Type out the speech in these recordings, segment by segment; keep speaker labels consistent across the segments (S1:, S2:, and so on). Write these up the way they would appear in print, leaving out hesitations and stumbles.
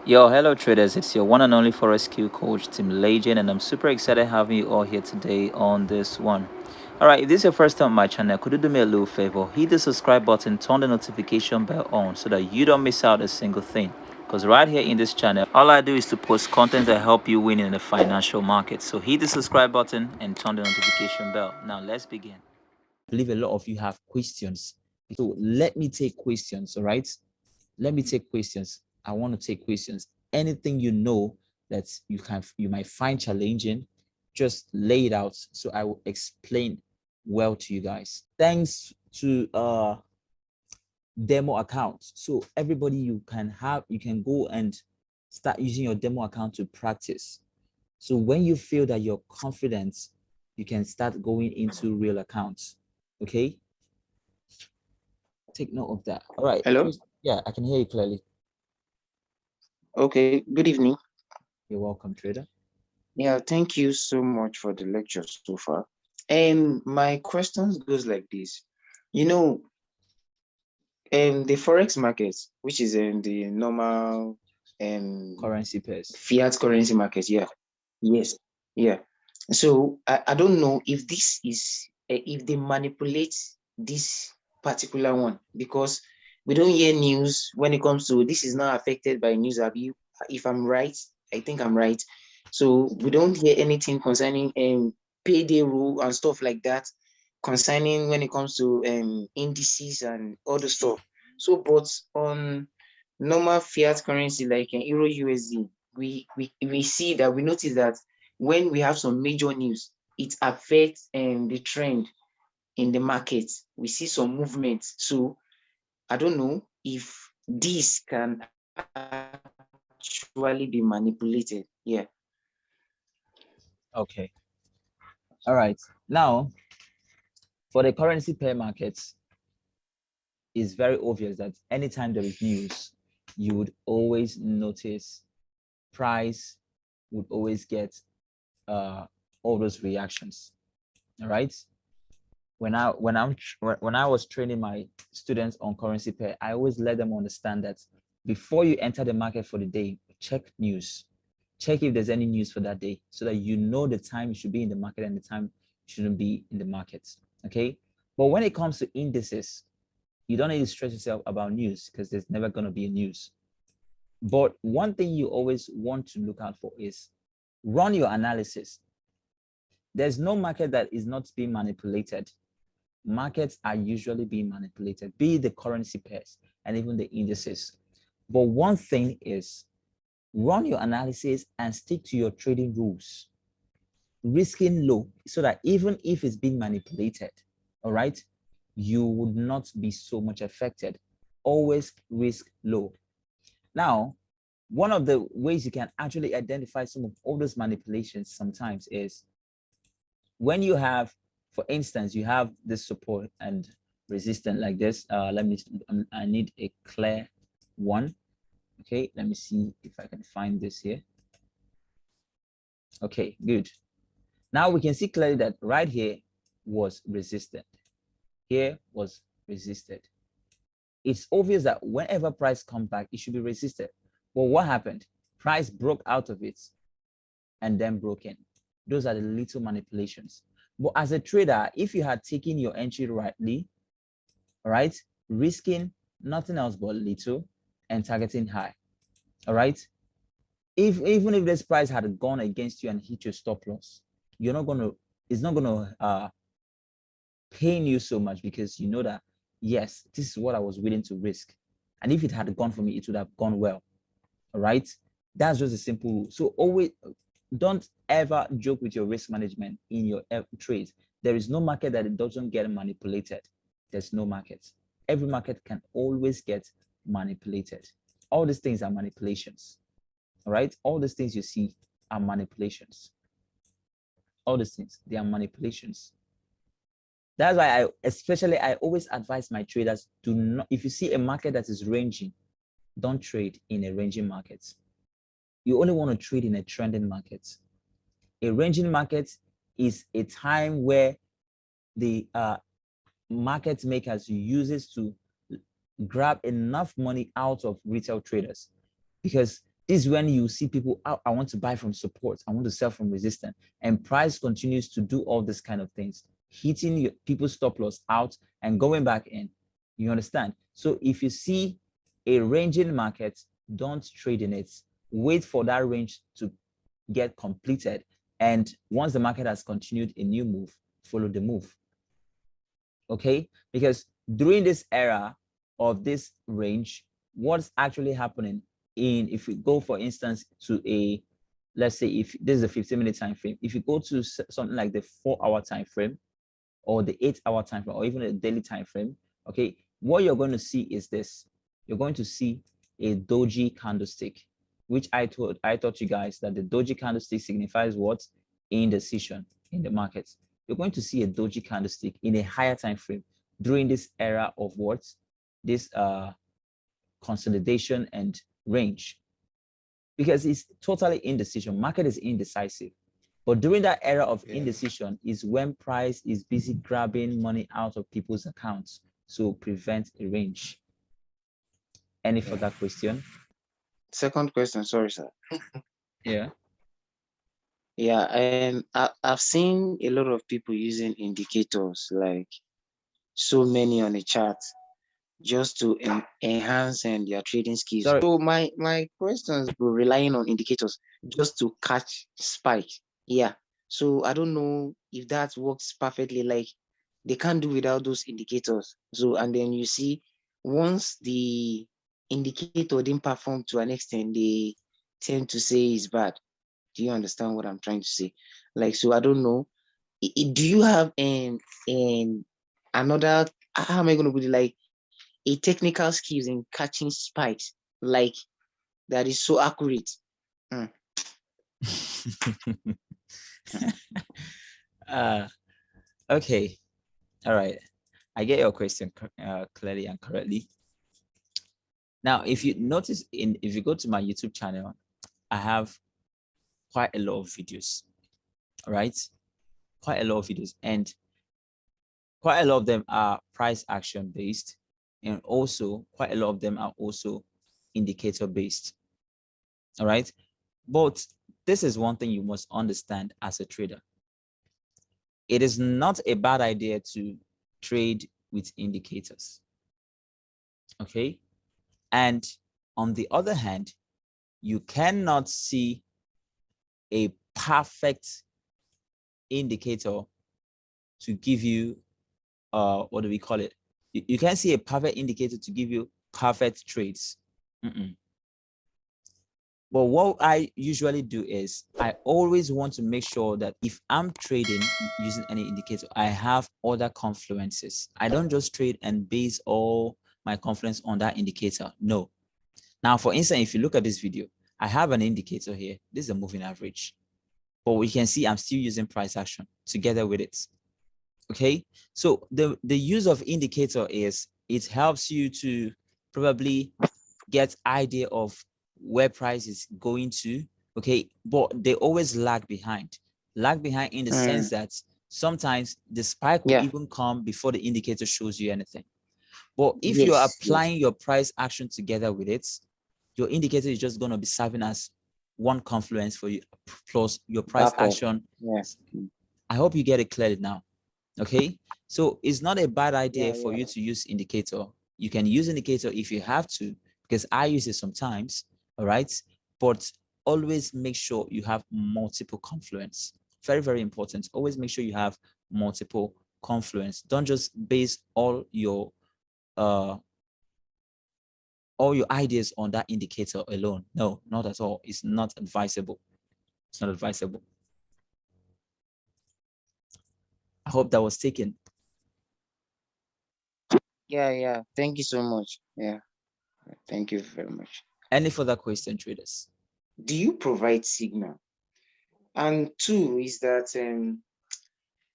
S1: Yo, hello traders. It's your one and only Forex Q coach, Tim Legend, and I'm super excited having you all here today on this one. All right, if this is your first time on my channel, could you do me a little favor? Hit the subscribe button, turn the notification bell on so that you don't miss out a single thing. Because right here in this channel, all I do is to post content that help you win in the financial market. So hit the subscribe button and turn the notification bell. Now let's begin. I believe a lot of you have questions. So let me take questions, all right? Let me take questions. I want to take questions. Anything you know that you might find challenging, just lay it out so I will explain well to you guys. Thanks to demo account. So everybody you can go and start using your demo account to practice. So when you feel that you're confident, you can start going into real accounts. Okay. Take note of that. All right.
S2: Hello?
S1: Yeah, I can hear you clearly.
S2: Okay, good evening.
S1: You're welcome, trader.
S2: Yeah, thank you so much for the lecture so far. And my questions goes like this. You know, the forex market, which is in the normal
S1: Currency pairs.
S2: fiat currency market, yeah. Yes, yeah. So I don't know if this is if they manipulate this particular one because we don't hear news when it comes to this is not affected by news. If I'm right, I think I'm right. So we don't hear anything concerning payday rule and stuff like that concerning when it comes to indices and all the stuff. So, but on normal fiat currency like Euro USD, we see that we notice that when we have some major news, it affects the trend in the market. We see some movement. So I don't know if this can actually be manipulated. Yeah.
S1: Okay. All right. Now, for the currency pair markets, it's very obvious that anytime there is news, you would always notice price would always get all those reactions. All right. When I was training my students on currency pair, I always let them understand that before you enter the market for the day, check news. Check if there's any news for that day so that you know the time you should be in the market and the time you shouldn't be in the market. Okay. But when it comes to indices, you don't need to stress yourself about news because there's never going to be a news. But one thing you always want to look out for is run your analysis. There's no market that is not being manipulated. Markets are usually being manipulated, be it the currency pairs and even the indices. But one thing is run your analysis and stick to your trading rules, risking low so that even if it's being manipulated, all right, you would not be so much affected. Always risk low. Now, one of the ways you can actually identify some of all those manipulations sometimes is when you have, for instance, you have this support and resistance like this. I need a clear one. Okay, let me see if I can find this here. Okay, good. Now we can see clearly that right here was resisted. Here was resisted. It's obvious that whenever price comes back, it should be resisted. But what happened? Price broke out of it and then broke in. Those are the little manipulations. But as a trader, if you had taken your entry rightly, all right, risking nothing else but little and targeting high, all right, even if this price had gone against you and hit your stop loss, you're not going to, it's not going to pain you so much because you know that, yes, this is what I was willing to risk. And if it had gone for me, it would have gone well. All right. That's just a simple rule. So always don't ever joke with your risk management in your trades. There is no market that it doesn't get manipulated. There's no market. Every market can always get manipulated. All these things are manipulations. All right. All these things you see are manipulations. All these things, they are manipulations. That's why I always advise my traders, do not, if you see a market that is ranging, don't trade in a ranging market. You only want to trade in a trending market. A ranging market is a time where the market makers uses to grab enough money out of retail traders because This is when you see people, oh, I want to buy from support, I want to sell from resistance, and price continues to do all this kind of things, hitting people's stop loss out and going back in. You understand? So if you see a ranging market, don't trade in it. Wait for that range to get completed. And once the market has continued a new move, follow the move. Okay? Because during this era of this range, what's actually happening if we go, for instance, to a, let's say, if this is a 15-minute time frame, if you go to something like the 4-hour time frame or the 8-hour time frame or even a daily time frame, okay, what you're going to see is this. You're going to see a doji candlestick, which I taught you guys that the doji candlestick signifies what? Indecision in the market. You're going to see a doji candlestick in a higher time frame during this era of what? This consolidation and range, because it's totally indecision. Market is indecisive. But during that era of indecision is when price is busy grabbing money out of people's accounts to prevent a range. Any further question?
S2: Second question, sorry, sir.
S1: Yeah.
S2: Yeah, and I've seen a lot of people using indicators, like so many on the chart, just to enhance their trading skills.
S1: Sorry.
S2: So my questions were relying on indicators just to catch spike. Yeah. So I don't know if that works perfectly. Like they can't do without those indicators. So and then you see, once the indicator didn't perform to an extent, they tend to say it's bad. Do you understand what I'm trying to say? Like, so I don't know. Do you have an another, how am I going to put it, like a technical skills in catching spikes, like that is so accurate? Mm.
S1: Okay. All right. I get your question clearly and correctly. Now, if you notice, if you go to my YouTube channel, I have quite a lot of videos. All right, quite a lot of videos, and quite a lot of them are price action based, and also quite a lot of them are also indicator based. All right, but this is one thing you must understand as a trader. It is not a bad idea to trade with indicators. Okay, and on the other hand, you cannot see a perfect indicator to give you what do we call it? You can't see a perfect indicator to give you perfect trades. But what I usually do is I always want to make sure that if I'm trading using any indicator, I have other confluences. I don't just trade and base all my confluence on that indicator. No. Now, for instance, if you look at this video, I have an indicator here. This is a moving average. But we can see I'm still using price action together with it. Okay, so the use of indicator is it helps you to probably get idea of where price is going to. Okay, but they always lag behind in the sense that sometimes the spike will even come before the indicator shows you anything. But if you're applying your price action together with it, your indicator is just going to be serving as one confluence for you plus your price action. I hope you get it clearly now. Okay, so it's not a bad idea for you to use indicator. You can use indicator if you have to, because I use it sometimes. All right, but always make sure you have multiple confluence. Very, very important. Always make sure you have multiple confluence. Don't just base all your ideas on that indicator alone. No, not at all. It's not advisable. It's not advisable. I hope that was taken.
S2: Yeah. Thank you so much. Yeah. Thank you very much.
S1: Any further question, traders?
S2: Do you provide signal? And two is that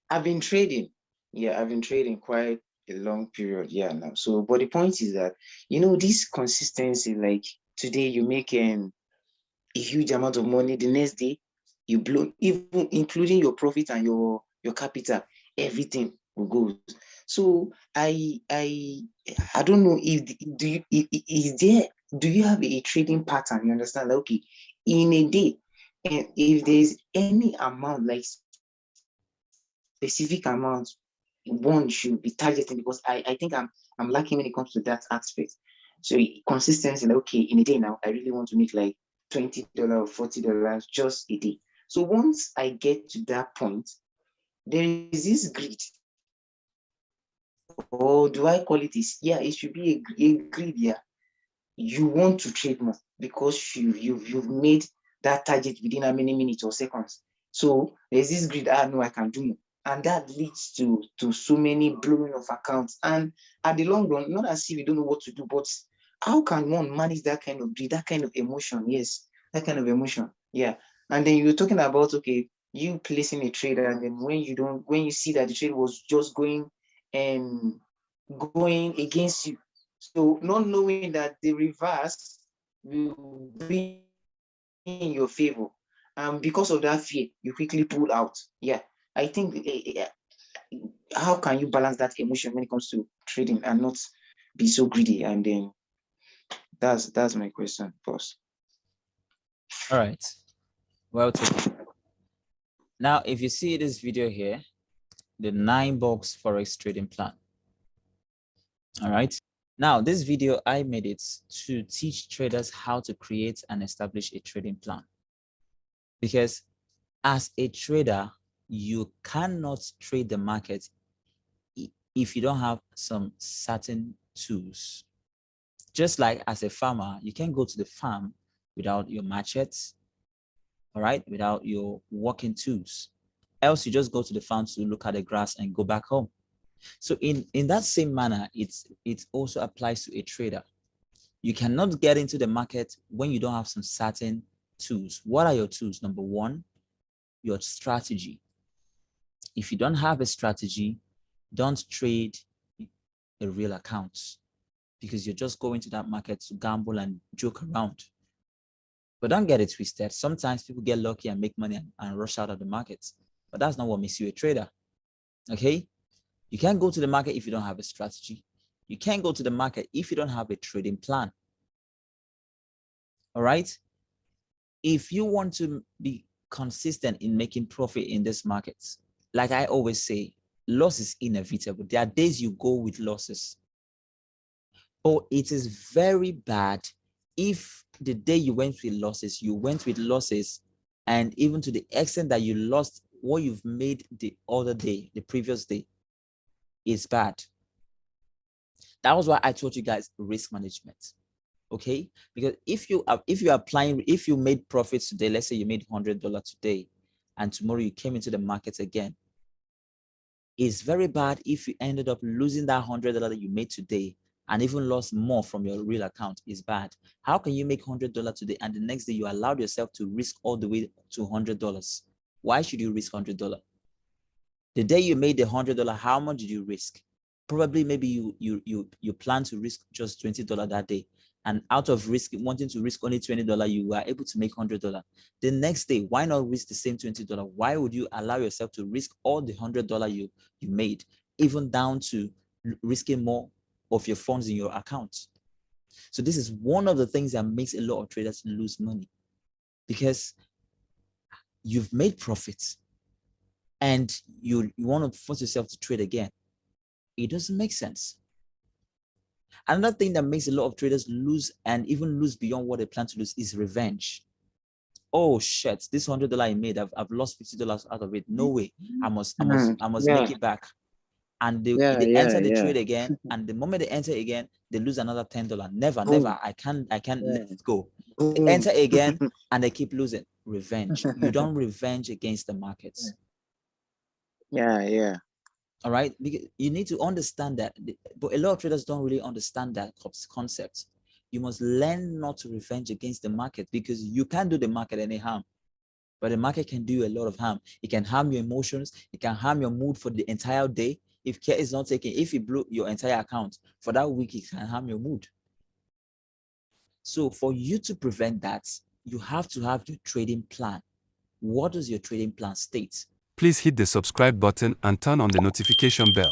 S2: I've been trading. Yeah, I've been trading quite a long period. Yeah, now. So, but the point is that, this consistency, like today you make a huge amount of money, the next day you blow, even including your profit and your capital, everything will go. So I don't know if is there do you have a trading pattern? You understand? Like, okay, in a day, and if there's any amount, like specific amount, one should be targeting, because I think I'm lacking when it comes to that aspect. So consistency, like, okay, in a day now, I really want to make like $20 or $40 just a day. So once I get to that point, there is this greed, or do I call it this? Yeah, it should be a greed. Yeah, you want to trade more because you've made that target within how many minutes or seconds. So there's this greed. No, I can do more, and that leads to so many blowing of accounts. And at the long run, not as if you don't know what to do, but how can one manage that kind of greed, that kind of emotion? Yes, that kind of emotion. Yeah, and then you're talking about, okay, you placing a trade, and then when you see that the trade was just and going against you, so not knowing that the reverse will be in your favor, because of that fear, you quickly pull out. Yeah, I think, how can you balance that emotion when it comes to trading and not be so greedy? And then that's my question, boss.
S1: All right, well taken. Now, if you see this video here, the 9-box Forex trading plan. All right. Now, this video, I made it to teach traders how to create and establish a trading plan. Because as a trader, you cannot trade the market if you don't have some certain tools. Just like as a farmer, you can't go to the farm without your machetes, all right, without your working tools. Else you just go to the farm to look at the grass and go back home. So in that same manner, it also applies to a trader. You cannot get into the market when you don't have some certain tools. What are your tools? Number one, your strategy. If you don't have a strategy, don't trade a real account, because you're just going to that market to gamble and joke around. But don't get it twisted. Sometimes people get lucky and make money and rush out of the markets, but that's not what makes you a trader. Okay? You can't go to the market if you don't have a strategy. You can't go to the market if you don't have a trading plan. All right? If you want to be consistent in making profit in this market, like I always say, loss is inevitable. There are days you go with losses. But it is very bad if the day you went with losses, and even to the extent that you lost what you've made the other day, the previous day, is bad. That was why I taught you guys risk management. Okay, because if you made profits today, let's say you made $100 today, and tomorrow you came into the market again, it's very bad if you ended up losing that $100 that you made today and even lost more from your real account. Is bad. How can you make $100 today and the next day you allowed yourself to risk all the way to $100? Why should you risk $100? The day you made the $100, how much did you risk? Probably maybe you plan to risk just $20 that day, and out of wanting to risk only $20, you were able to make $100. The next day, why not risk the same $20? Why would you allow yourself to risk all the $100 you made, even down to risking more of your funds in your account? So this is one of the things that makes a lot of traders lose money, because you've made profits and you want to force yourself to trade again. It doesn't make sense. Another thing that makes a lot of traders lose, and even lose beyond what they plan to lose, is revenge. Oh shit, this $100 I made, I've lost $50 out of it. No way. I must
S2: Yeah,
S1: make it back. And they enter the trade again, and the moment they enter again, they lose another $10. Never,
S2: boom,
S1: I can't let
S2: yeah,
S1: it go. They
S2: boom.
S1: enter again and they keep losing. Revenge. You don't revenge against the markets.
S2: Yeah.
S1: All right, because you need to understand that, but a lot of traders don't really understand that concept. You must learn not to revenge against the market, because you can't do the market any harm, but the market can do a lot of harm. It can harm your emotions. It can harm your mood for the entire day. If care is not taken, if you blow your entire account for that week, it can harm your mood. So for you to prevent that, you have to have your trading plan. What does your trading plan state?
S3: Please hit the subscribe button and turn on the notification bell.